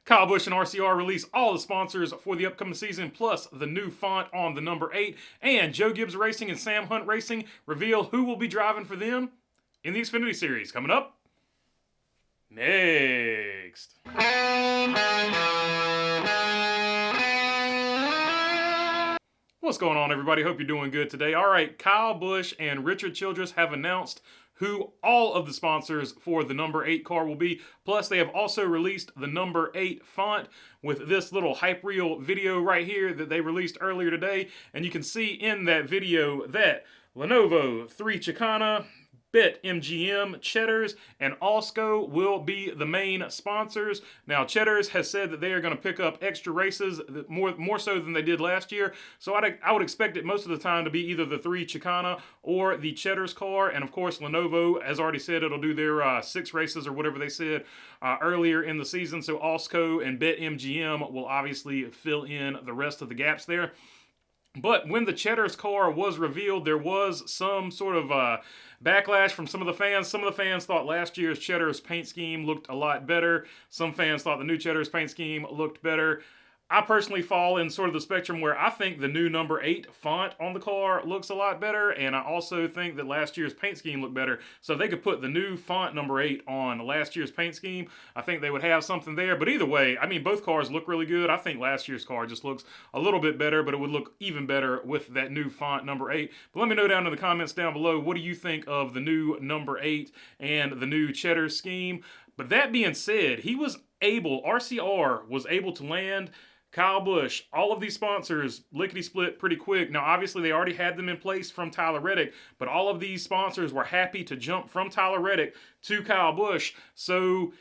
Kyle Busch and RCR release all the sponsors for the upcoming season, plus the new font on the number 8. And Joe Gibbs Racing and Sam Hunt Racing reveal who will be driving for them in the Xfinity Series. Coming up next. What's going on, everybody? Hope you're doing good today. All right, Kyle Busch and Richard Childress have announced who all of the sponsors for the number 8 car will be. Plus, they have also released the number 8 font with this little hype reel video right here that they released earlier today. And you can see in that video that Lenovo, 3 Chicana, Bet MGM, Cheddar's, and Allsco will be the main sponsors. Now, Cheddar's has said that they are going to pick up extra races, more so than they did last year. So I would expect it most of the time to be either the 3 Chicana or the Cheddar's car. And of course, Lenovo has already said it'll do their 6 races or whatever they said earlier in the season. So Allsco and Bet MGM will obviously fill in the rest of the gaps there. But when the Cheddar's car was revealed, there was some sort of backlash from some of the fans. Some of the fans thought last year's Cheddar's paint scheme looked a lot better. Some fans thought the new Cheddar's paint scheme looked better. I personally fall in sort of the spectrum where I think the new number 8 font on the car looks a lot better, and I also think that last year's paint scheme looked better. So if they could put the new font number 8 on last year's paint scheme, I think they would have something there. But either way, I mean, both cars look really good. I think last year's car just looks a little bit better, but it would look even better with that new font number 8. But let me know down in the comments down below, what do you think of the new number 8 and the new Cheddar scheme? But that being said, RCR was able to land Kyle Busch, all of these sponsors, lickety-split pretty quick. Now, obviously, they already had them in place from Tyler Reddick, but all of these sponsors were happy to jump from Tyler Reddick to Kyle Busch. So,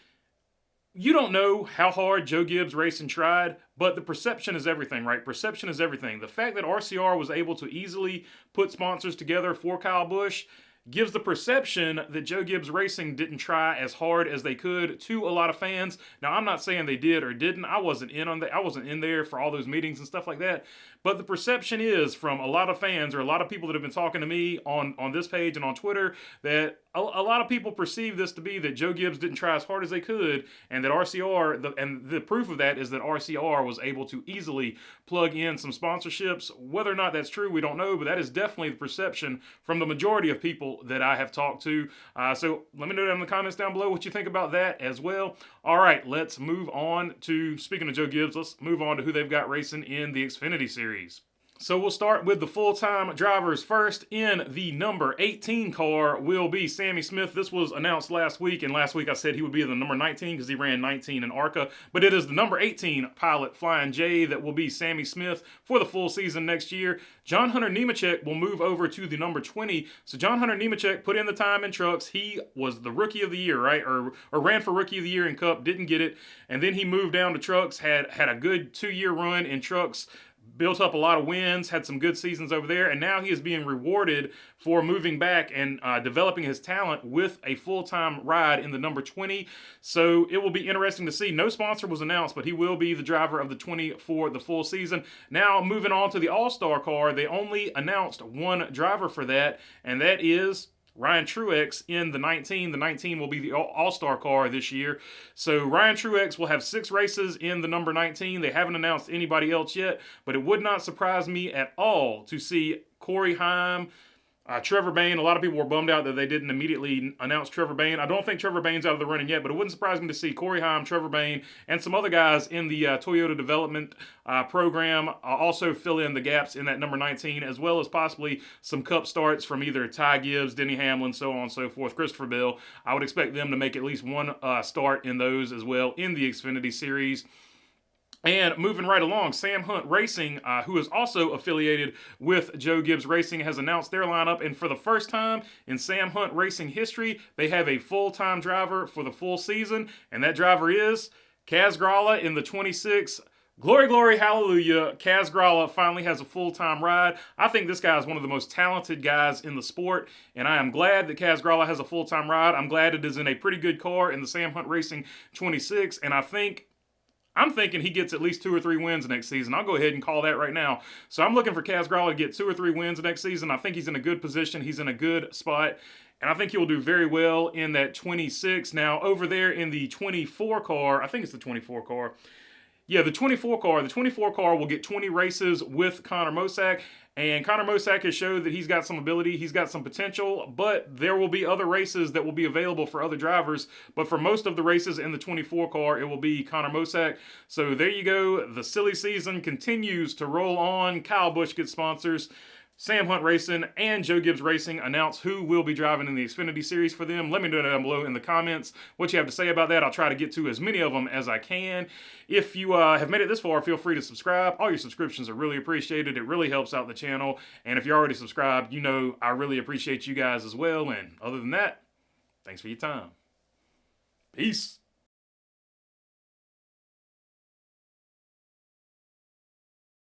you don't know how hard Joe Gibbs Racing tried, but the perception is everything, right? Perception is everything. The fact that RCR was able to easily put sponsors together for Kyle Busch gives the perception that Joe Gibbs Racing didn't try as hard as they could to a lot of fans. Now, I'm not saying they did or didn't. I wasn't in there for all those meetings and stuff like that. But the perception is from a lot of fans or a lot of people that have been talking to me on this page and on Twitter that a lot of people perceive this to be that Joe Gibbs didn't try as hard as they could, and that RCR, and the proof of that is that RCR was able to easily plug in some sponsorships. Whether or not that's true, we don't know, but that is definitely the perception from the majority of people that I have talked to. So let me know down in the comments down below what you think about that as well. All right, let's move on to, speaking of Joe Gibbs, let's move on to who they've got racing in the Xfinity Series. So we'll start with the full-time drivers first. In the number 18 car will be Sammy Smith. This was announced last week, and last week I said he would be the number 19 because he ran 19 in ARCA. But it is the number 18 pilot, Flying J, that will be Sammy Smith for the full season next year. John Hunter Nemechek will move over to the number 20. So John Hunter Nemechek put in the time in trucks. He was the Rookie of the Year, right? Or ran for Rookie of the Year in Cup, didn't get it. And then he moved down to trucks, had a good 2-year run in trucks, built up a lot of wins, had some good seasons over there, and now he is being rewarded for moving back and developing his talent with a full-time ride in the number 20. So it will be interesting to see. No sponsor was announced, but he will be the driver of the 20 for the full season. Now, moving on to the All-Star car, they only announced one driver for that, and that is Ryan Truex in the 19. The 19 will be the All-Star car this year. So Ryan Truex will have 6 races in the number 19. They haven't announced anybody else yet, but it would not surprise me at all to see Corey Heim, Trevor Bayne. A lot of people were bummed out that they didn't immediately announce Trevor Bayne. I don't think Trevor Bayne's out of the running yet, but it wouldn't surprise me to see Corey Heim, Trevor Bayne, and some other guys in the Toyota development program also fill in the gaps in that number 19, as well as possibly some Cup starts from either Ty Gibbs, Denny Hamlin, so on and so forth, Christopher Bell. I would expect them to make at least one start in those as well in the Xfinity Series. And moving right along, Sam Hunt Racing, who is also affiliated with Joe Gibbs Racing, has announced their lineup. And for the first time in Sam Hunt Racing history, they have a full-time driver for the full season. And that driver is Kaz Grala in the 26. Glory, glory, hallelujah. Kaz Grala finally has a full-time ride. I think this guy is one of the most talented guys in the sport, and I am glad that Kaz Grala has a full-time ride. I'm glad it is in a pretty good car in the Sam Hunt Racing 26, and I think I'm thinking he gets at least 2 or 3 wins next season. I'll go ahead and call that right now. So I'm looking for Kaz Grala to get 2 or 3 wins next season. I think he's in a good position. He's in a good spot. And I think he'll do very well in that 26. Now, over there in the 24 car, I think it's the 24 car. Yeah, the 24 car. The 24 car will get 20 races with Connor Mosack. And Connor Mosack has showed that he's got some ability, he's got some potential, but there will be other races that will be available for other drivers. But for most of the races in the 24 car, it will be Connor Mosack. So there you go. The silly season continues to roll on. Kyle Busch gets sponsors. Sam Hunt Racing and Joe Gibbs Racing announce who will be driving in the Xfinity Series for them. Let me know down below in the comments what you have to say about that. I'll try to get to as many of them as I can. If you have made it this far, feel free to subscribe. All your subscriptions are really appreciated. It really helps out the channel. And if you're already subscribed, you know I really appreciate you guys as well. And other than that, thanks for your time. Peace.